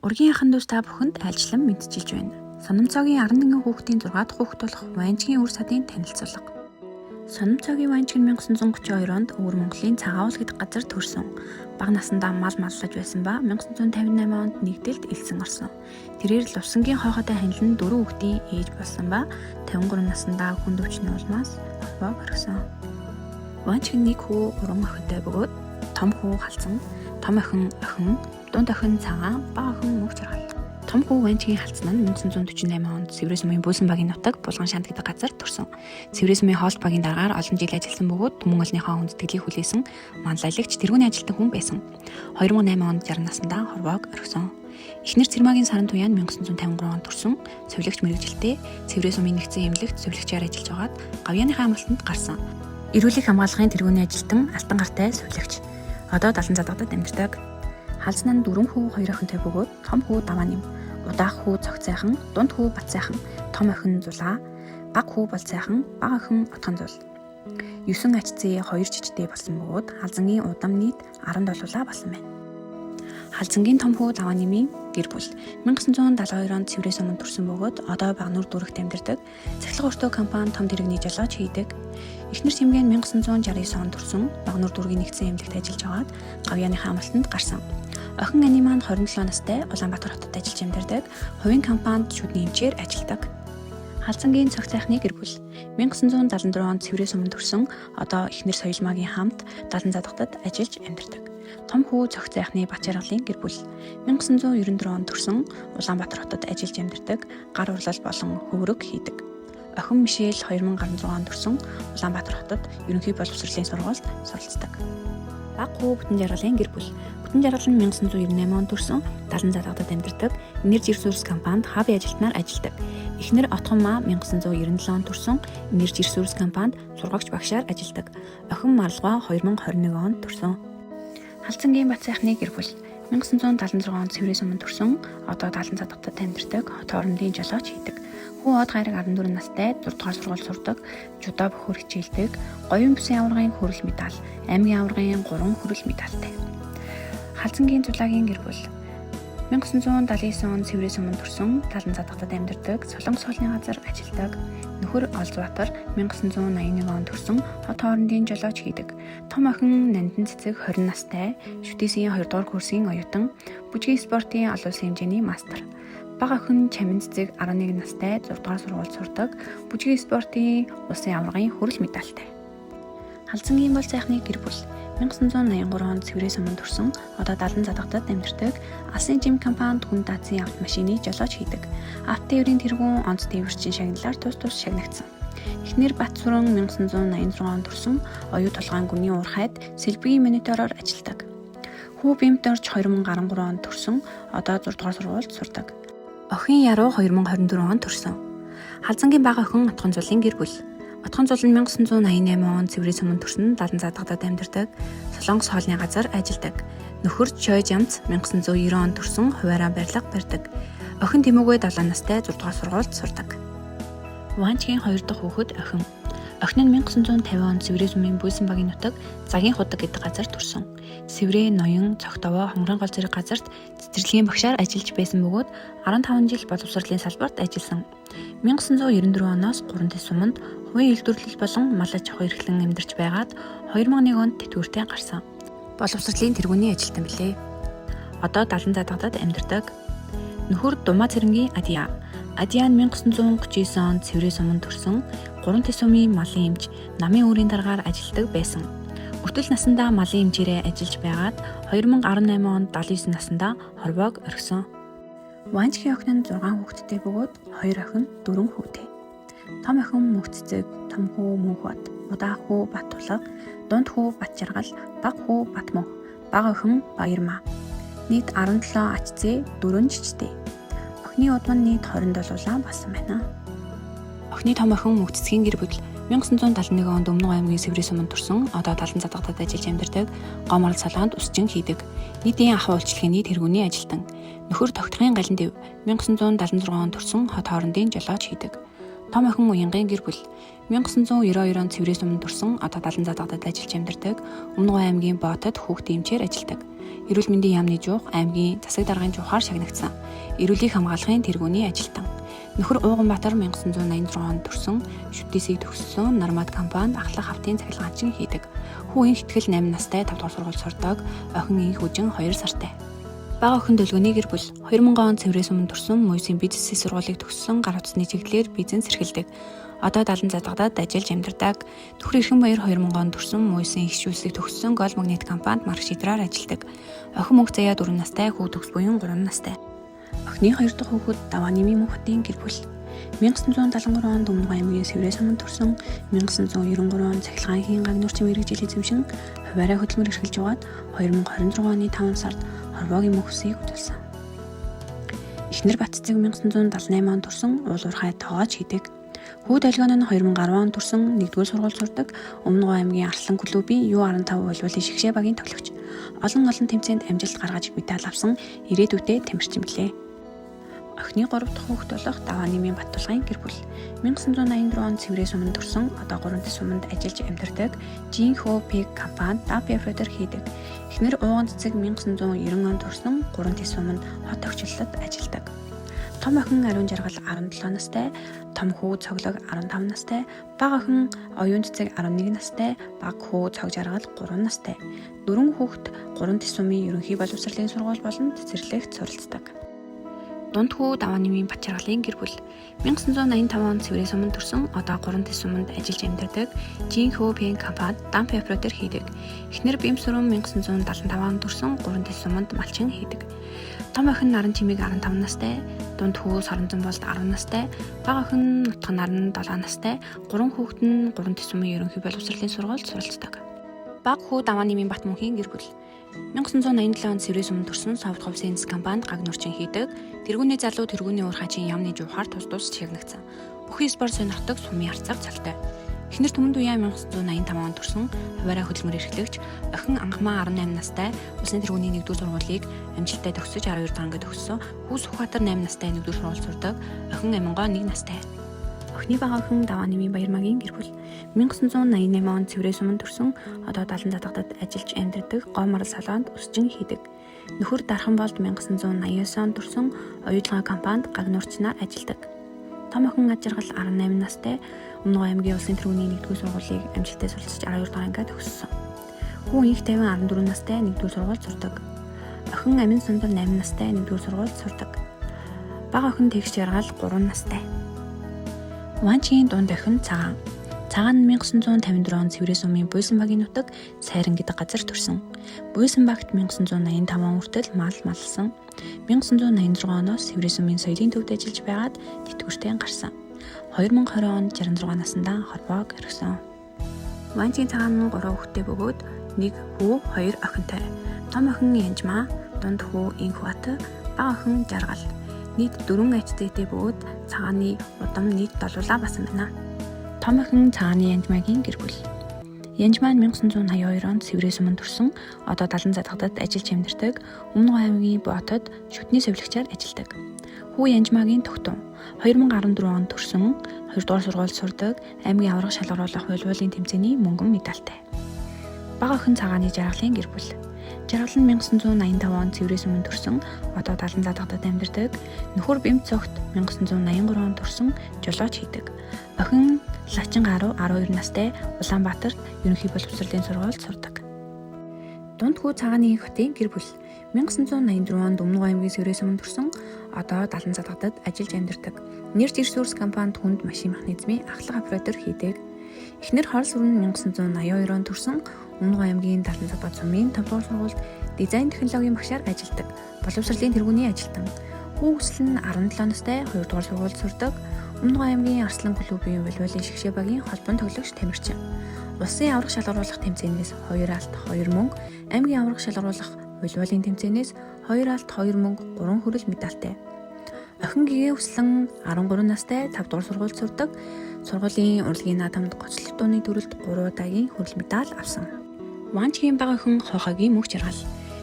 Ургийн ахын дүүс та бүхэнд айлчлан мэдчилж байна. Сономцоогийн 11 хүүхдийн 6 дахь хүүхэд болох Ванжгийн үр садын танилцуулга. Сономцоогийн Ванжиг нь 1932 онд Өвөр Монголын Цагаавал гэдэг газар төрсөн. Бага насндаа мал маллаж байсан ба 1958 онд нэгдэлд элсэн орсон. Тэрээр л Лувсангийн хоохойтой ханилан 4 хүүхдийн ээж болсон ба 53 наснда хүнд өвчний улмаас холбоо орхисон. Ванжиг нэг хүү 3 охинтой бөгөөд том хүү халзан, том охин, дунд охин цагаан, бага охин мөх жаргал. Том хүү Ванжгийн халдсан нь 1948 онд Цэврээс Мөн Бөөсөн багийн нутаг Булган шанд гэдэг газар төрсөн. Цэврээс Мөн хоолт багийн дараагаар олон жил ажилласан бөгөөд Түмэн олныхоо хүндэтгэлийг хүлээсэн манлайлагч тэргүүний ажилтан хүн байсан. 2008 онд 60 наснда хорвоог орхисон. Эхнэр Цэрмаагийн сарын туяанд 1953 онд төрсөн. Цэвлэгч мэрэгжилтэй Цэврээс Мөн нэгдсэн эмнэлэгт цэвлэгчээр ажиллаж байгаад Гавьяаныхаа амралтанд гарсан. Эрүүлэх хамгааллын тэргүүний ажилтан алтан гартай цэвлэгч. Одоо Далан задагдад амьдардаг. Халзан нь 4 хүү 2 охинтой бөгөөд том хүү Даваа нэм, удаах хүү Цогц сайхан, дунд хүү Бат сайхан, том охин Зулаа, бага хүү Бол сайхан, бага охин Утган зул. 9 ачцээ 2 жижигтэй болсон бөгөөд халзангийн удам нийт 17 болсон байна. Халзангийн том хүү Даваа нэмийн гэр бүл 1972 онд Цэврээс Өмнө төрсэн бөгөөд одоо Багнуур дүрэгт амьдардаг. Цахилгаан өртөө компани том тэрэгний жолооч хийдэг. Эхнэр Цэмгэн 1969 онд төрсэн. Багнуур дүргийн нэгдсэн эмнэлэгт ажиллаж байгаад Гавьяаныхаа амралтанд гарсан. Охин Ани маань 27 настай Улаанбаатар хотод ажиллаж амьдардаг. Хувийн компанид шүдний эмчээр ажилладаг. Халзангийн Цогц сайхны гэр бүл 1974 онд Цэврээс Өмнө төрсэн. Одоо эхнэр Соёлмаагийн хамт Далан задагдад ажиллаж амьдардаг. Том хүү Цогц сайхны Бат жаргалын гэр бүл 1994 онд төрсэн. Улаанбаатар хотод ажиллаж амьдардаг. Гар урлал болон хөврөг хийдэг. Охин Мишель 2016 онд төрсэн. Улаанбаатар хотод ерөнхий боловсролын сургуульд суралцдаг. Бага хүү Бүтэн жаргалын гэр бүл Бүтэн жаргал нь 1998 онд төрсэн. Далан задагдад амьдардаг. Энерги ресурс компанид хабын ажилтнаар ажилладаг. Эхнэр Отгон Маа 1997 онд төрсэн. Энерги ресурс компанид сургагч багшаар ажилладаг. Охин Марлгоо 2021 онд төрсэн. Халзангийн Бат сайхны гэр бүл 1976 онд Цэврээс Өмнө төрсэн. Одоо Далан задагдад амьдардаг. Хот хоорондын жолооч хийдэг. Хүү Од Гайраг 14 настай 6 дугаар сургууль сурдаг, жудо бөхөр хичээлдэг, говийн бүсийн аваргын хүрэл медаль, аймгийн аваргын 3 хүрэл медальтай. Халзангийн Зулаагийн гэр бүл 1979 онд Цэврээс Өмнө төрсэн, Далан задагдад амьдардаг, Солонгос хоолны газар ажилладаг. Нөхөр Олзбаатар 1981 онд төрсэн, хот хоорондын жолооч хийдэг. Том охин Нандин Цэцэг 20 настай, шүтээсийн 2 дугаар курсын оюутан, бүжгийн спортын олон улсын хэмжээний мастер. Бага охин Чамин Цэцэг 11 настай 6 дугаар сургууль сурдаг, бүжгийн спортын улсын аваргын хүрэл медальтай. Халзангийн Бол сайхны гэр бүл 1983 онд Цэврээс Өмнө төрсэн. Одоо Далан задагдад амьдардаг. Алсын жим компанид хүн даацын автомашины жолооч хийдэг. Автотээврийн тэргүүн онц тээвэрчин шагналаар тус шагнагдсан. Эхнэр Батсүрэн 1986 онд төрсэн. Оюу толгойн гүний уурхайд сэлбэгийн монитороор ажилладаг. Хүү Бэмт орж 2013 онд төрсэн. Одоо 6 дугаар сургуульд сурдаг. Охин Яруу 2024 онд төрсэн. Халзангийн бага охин Отгон зулын гэр бүл Отгон зул нь 1988 онд Цэврээс Өмнө төрсэн. Далан задагдад амьдардаг. Солонгос хоолны газар ажилладаг. Нөхөр Чой Жамц 1990 онд төрсэн. Хуваараа барилга барьдаг. Охин Тэмүгэ 7 настай 6 дугаар сургуульд сурдаг. Ванжгийн 2 дахь хүүхэд охин. Охин нь 1950 онд Цэврээс Мөн Бөөсөн багийн нутаг Цагийн худаг гэдэг газар төрсэн. Цэврээ, Ноён, Цогтовоо, Хонгорын гол зэрэг газарт цэцэрлэгийн багшаар ажиллаж байсан бөгөөд 15 жил боловсролын салбарт ажилласан. 1994 оноос Гурван Тэс суманд хувийн үйлдвэрлэл болон мал аж ахуй эрхлэн амьдарч байгаад 2001 онд тэтгэвртэй гарсан. Боловсролын тэргүүний ажилтан билээ. Одоо Далан задагдад амьдардаг. Нөхөр Думаа Цэрэнгийн Адиа. Адиа нь 1939 онд Цэврээс Өмнө төрсэн. Гурван Тэс сумын малын эмч, намын өөрийн дараагаар ажилладаг байсан. Хүртэл насандаа малын эмчээрээ ажиллаж байгаад 2018 онд 79 наснда хорвоог орхисон. Ванжгийн охин нь 6 хүүхэдтэй бөгөөд 2 охин 4 хүүтэй. Том охин Мөх Цэцэг, том хүү Мөнхбат, удаах хүү Баттулга, дунд хүү Бат жаргал, бага хүү Бат мөнх, бага охин Баярмаа. Нийт 17 ачцээ 4 жижигтэй. Охины удам нь нийт 27 улаан болсон байна. Охины том охин Мөх Цэцгийн гэр бүл 1971 онд Өмнөг аймгийн Цэврээс Өмнө төрсэн. Одоо Далан задагдад ажиллаж амьдардаг. Гоморол салаанд үсчин хийдэг. Нийтийн ахуй үйлчлэгээний тэргүүний ажилтан. Нөхөр Тогтхын Галан дэв 1976 онд төрсэн. Хот хоорондын жолооч хийдэг. Том охин Уянгийн гэр бүл 1992 онд Цэврээс өмнө төрсэн одоо Далан задгадад ажиллаж амьдардаг Өмнөговь аймгийн Боотод хүүхдийн эмчээр ажилладаг. Эрүүл мэндийн яамны жуух аймгийн засаг даргын жуухаар шагнагдсан. Эрүүлийг хамгаалахын тэргүүний ажилтан. Нөхөр Ууганбаатар 1986 онд төрсэн шүтээсийг төгссөн Нармад компанид ахлах хавтын цахилгаачин хийдэг. Хүүгийн хитгэл 8 настай 5 дугаар сургууль сурдаг. Охин инх үжин 2 сартай. Бага охин Дөлгөний гэр бүл 2000 он Цэврээс өмнө төрсэн Муйсын бизнесийн сургуулийг төгссөн гар утасны чиглэлээр бизнес эрхэлдэг. Одоо Далан задгадад ажиллаж амьдардаг. Нөхөр Эрхэнбаяр 2000 онд төрсэн Муйсын ихшүүлсийг төгссөн Гол магнит компанид марк шийдраар ажилладаг. Охин мөнх заяа 4 настай, хүү төгс буян 3 настай. Охины 2 дахь хүүхэд Даваа Нэмийн мөнхтийн гэр бүл 1973 онд Өмнөговь аймгийн Цэврээс өмнө төрсэн 1993 онд цахилгаан гагнуурчин мэргэжил эзэмшин хуваарай хөдөлмөр эрхэлж байгаад 2026 оны 5 сард хорвоогийн мөнхсийг хөдөлсөн. Эхнэр Батцэг 1978 онд төрсэн уул уурхай тоогооч хийдэг. Хүү Долгион нь 2010 онд төрсэн 1-р сургууль сурдаг Өмнөговь аймгийн Арслан клубын U15 волейболын шигшээ багийн тоглогч. Олон тэмцээнд амжилт гаргаж медаль авсан ирээдүйтэй тамирчин билээ. Охины 3 дахь хүүхэд болох Даваа Нэмийн Баттулгын гэр бүл 1984 онд Цэврээс өмнө төрсэн одоо 3 тэс өмнөд ажиллаж амьдардаг Жинхо Пек компанид DAP оператор хийдэг. Эхнэр Ууган Цэцэг 1990 онд төрсэн 3 тэс өмнөд хот огчлолд ажилладаг. Том охин Ариун Жаргал 17 настай, том хүү Цоглог 15 настай, бага охин Оюун Цэцэг 11 настай, бага хүү Цог Жаргал 3 настай. 4 хүүхэд 3 тэс сумын ерөнхий боловсролын сургууль болон цэцэрлэгт суралцдаг. Дунд хүү Даваа Нэмийн Батчаргалын гэр бүл 1985 онд Цэврээс өмнө төрсэн одоо 3 тэс өмнөд ажиллаж амьдардаг Жинхо Пен компанид дамп оператор хийдэг. Эхнэр Бимсүрэн 1975 онд төрсэн 3 тэс өмнөд малчин хийдэг. Том охин Наран Чимиг 15 настай, дунд хүү Соронзон болд 10 настай, бага охин Нутган Наран 7 настай, 3 хүүхэд нь 3 тэс өмнө ерөнхий боловсролын сургуульд суралцдаг. Бага хүү Даваа Нэмийн Батмөнхийн гэр бүл 1987 онд Цэврээс өмнө төрсэн Softhof Sense компанид гагнуурчин хийдэг. Тэргүүний залуу тэргүүний уурхайчин яамны жуухаар тус шагнагдсан. Бүхий спорт сонирхдаг сумын арцаг цалтай. Эхнэр Түмэн Туяа 1985 онд төрсэн хуваарай хөдөлмөр эрхлэгч, охин Анхмаа 18 настай, улсын тэргүүний 1-р сургуулийг амжилттай төгсөж 12 дахь ангид төгссөн. Хүү Сүхбаатар 8 настай 1-р сургууль сурдаг, охин Амингоо 1 настай. Охины бага охин Даваа Нэмийн Баярмагийн гэр бүл 1988 онд Цэврээс өмнө төрсэн одоо Далан задгадад ажиллаж амьдардаг Гомор салонд усчин хийдэг. Нөхөр Дархан болд 1989 онд төрсэн оюутгын компанид гагнуурчнаар ажилладаг. Том охин Ад Жаргал 18 настай, Өмнөговь аймгийн улсын тэргүүний 1-р сургуулийг амжилттай суралцж 12 дахь ангид төгссөн. Хүү инх 14 настай 1-р сургуульд сурдаг. Охин Амин Сундар 8 настай 1-р сургуульд сурдаг. Бага охин Тэгш Жаргал 3 настай. Ванчгийн дунд охин Цагаан. Цагаан нь 1954 онд Цэврээс өмнө Буйсан багийн нутаг Сайран гэдэг газар төрсэн. Буйсан багт 1985 он хүртэл маллсан. 1986 оноос Цэврээс өмнө соёлын төвд ажиллаж байгаад тэтгэвртэй гарсан. 2020 онд 66 наснда хорвоог орхисон. Ванчгийн Цагаан нь 3 хүүхэдтэй бөгөөд 1 хүү 2 охинтой. Том охин Янжмаа, дунд хүү Инхбат, бага охин Жаргал. Нийт 4 ачтайтэй бөгөөд Цагааны удам нийт 7 басан байна. Том охин Цагааны Янжмаагийн гэр бүл. Янжмаа 1982 онд Цэврээс өмнө төрсэн одоо Далан задгадад ажиллаж амьдардаг Өмнөговь аймгийн Боотод шүтний совилогчаар ажилладаг. Хүү Янжмаагийн Тогтун 2014 онд төрсэн 2-р сургуульд сурдаг, аймгийн аврах шалгаруулах волейболын тэмцээний мөнгөн медальтай. Бага охин Цагааны Жаргалын гэр бүл. Жаргал нь 1985 онд Цэврээс өмнө төрсэн одоо Далан задгадад амьдардаг. Нөхөр Бэмт цогт 1983 онд төрсэн жолооч хийдэг. Охин Лачин Гаруу 12 настай Улаанбаатарт ерөнхий боловсролын сургуульд сурдаг. Дунд хүү Цагааны инх хотын гэр бүл 1984 онд Өмнөговь аймгийн Цэврээс өмнө төрсэн одоо Далан задгадад ажиллаж амьдардаг. Нэрж ресурс компанид хүнд машин механизмын ахлах оператор хийдэг. Эхнэр Хорл Сүрэн 1982 онд төрсэн Өмнөговь аймгийн Далан задгад сумын 5-р сургуульд дизайн технологийн багшаар ажилладаг. Боловсролын тэргүүний ажилтан. Хүү Хүсэл нь 17 настай 2-р сургуульд сурдаг. Өмнөговь аймгийн Арслан клубын волейболын шигшээ багийн холбоон тоглогч тамирчин. Улсын аврах шалгаруулах тэмцээнээс 2 алт 2 мөнгө, аймгийн аврах шалгаруулах волейболын тэмцээнээс 2 алт 2 мөнгө, 3 хүрэл медальтай. Охин Гэгээ Хүслэн 13 настай 5-р сургуульд сурдаг. Сургуулийн урлагийн наадамд гоцлог дууны төрөлд 3 удаагийн хүрэл медаль авсан. Ванчгийн бага охин Хохогийн мөнх Жаргал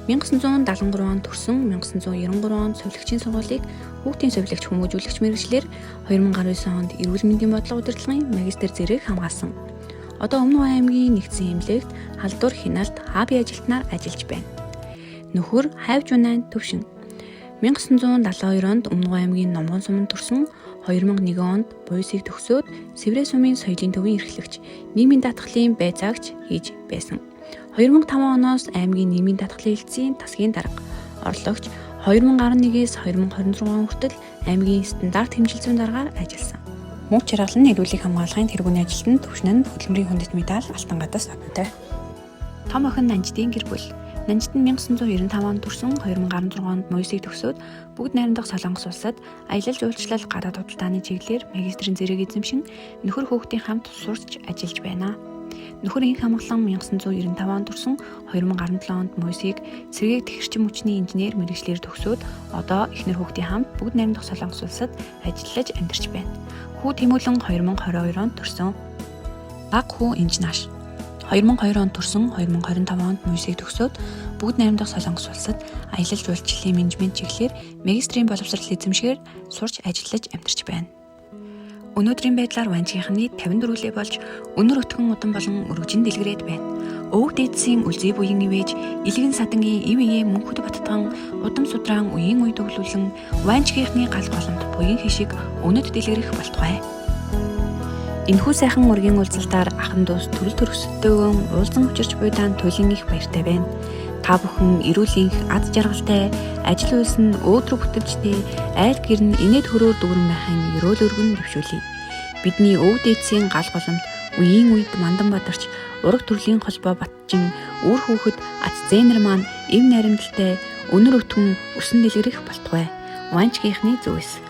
1973 онд төрсөн 1993 онд совилогчийн сургуулийг хүүхдийн совилогч хүмүүжүүлэгч мэргэжлэр 2019 онд эрүүл мэндийн бодлого удирдлагын магистр зэрэг хамгаалсан. Одоо Өмнө Говь аймгийн нэгдсэн эмнэлэгт халдвар хяналт хабын ажилтнаар ажиллаж байна. Нөхөр Хайвж Унайн төвшин 1972 онд Өмнө Говь аймгийн Номгон суманд төрсөн 2001 онд буйсыг төгсөөд Сэврээ сумын соёлын төвийн эрхлэгч, нийгмийн даатгалын байцаагч хийж байсан. 2005 оноос аймгийн нийгмийн даатгалын хэлтсийн тасгийн дарга, орлогч 2011-ээс 2026 хүртэл аймгийн стандарт хэмжил зүйн даргаар ажилласан. Мөнх жаргал нь эрүүлгийг хамгаалахын тэргүүний ажилтнанд төвшин нь хөдөлмөрийн хүндэт медаль алтан гадаас авантай. Том охин Нанжидын гэр бүл. Нанжид нь 1995 онд төрсөн 2016 онд муйсыг төгсөөд бүгд найрамдах Солонгос улсад аялал жуулчлал гадаад худалдааны чиглэлээр магистрийн зэрэг эзэмшин нөхөр хүүхдийн хамт сурч ажиллаж байна. Нөхөр инх хамгаалан 1995 онд төрсөн 2017 онд муйсыг сэргээг тэгэрчин хүчний инженер мэргэжлэр төгсөөд одоо эхнэр хүүхдийн хамт бүгд найрамдах Солонгос улсад ажиллаж амьдарч байна. Хүү Тэмүүлэн 2022 онд төрсөн. Баг хүү Инжнаш 2002 онд төрсөн 2025 онд муйсыг төгсөөд бүгд найрамдах Солонгос улсад аялал жуулчлалын менежмент чиглэлээр магистрийн боловсрол эзэмшгээр сурч ажиллаж амьдарч байна. Өнөөдрийн байдлаар Ванчгийнхны 54-лээ болж өнөр өтгөн удан болон өргөжин дэлгэрээд байна. Өвөг дээдсийн үлзий буян ивэж, илгэн садангийн ив ие мөнхөд баттган, удам судраан үеийн үе төвлүүлэн Ванчгийнхны гал голомт буян хишиг өнөд дэлгэрэх болтугай. Энэхүү сайхан ургийн уулзалтаар ахын дүүс төрөл төрөсөлтөөгөн уулзан учирч буйдаан туйлын их баяртай байна. Та бүхэн эрүүл энх, аз жаргалтай, ажил үйлс нь өөдрөг бүтэмжтэй, айл гэр нь инээд хөрөөр дүүрэн байхын ерөөл өргөн дэвшүүлье. Бидний өвөг дээдсийн гал голомт үеийн үед мандан бадарч, ураг төрлийн холбоо батжин, үр хүүхэд ац зээнэр маань эв найрамдалтай, өнөр өтгөн өсөн дэлгэрэх болтугай. Ванчгийнхны зүгэс.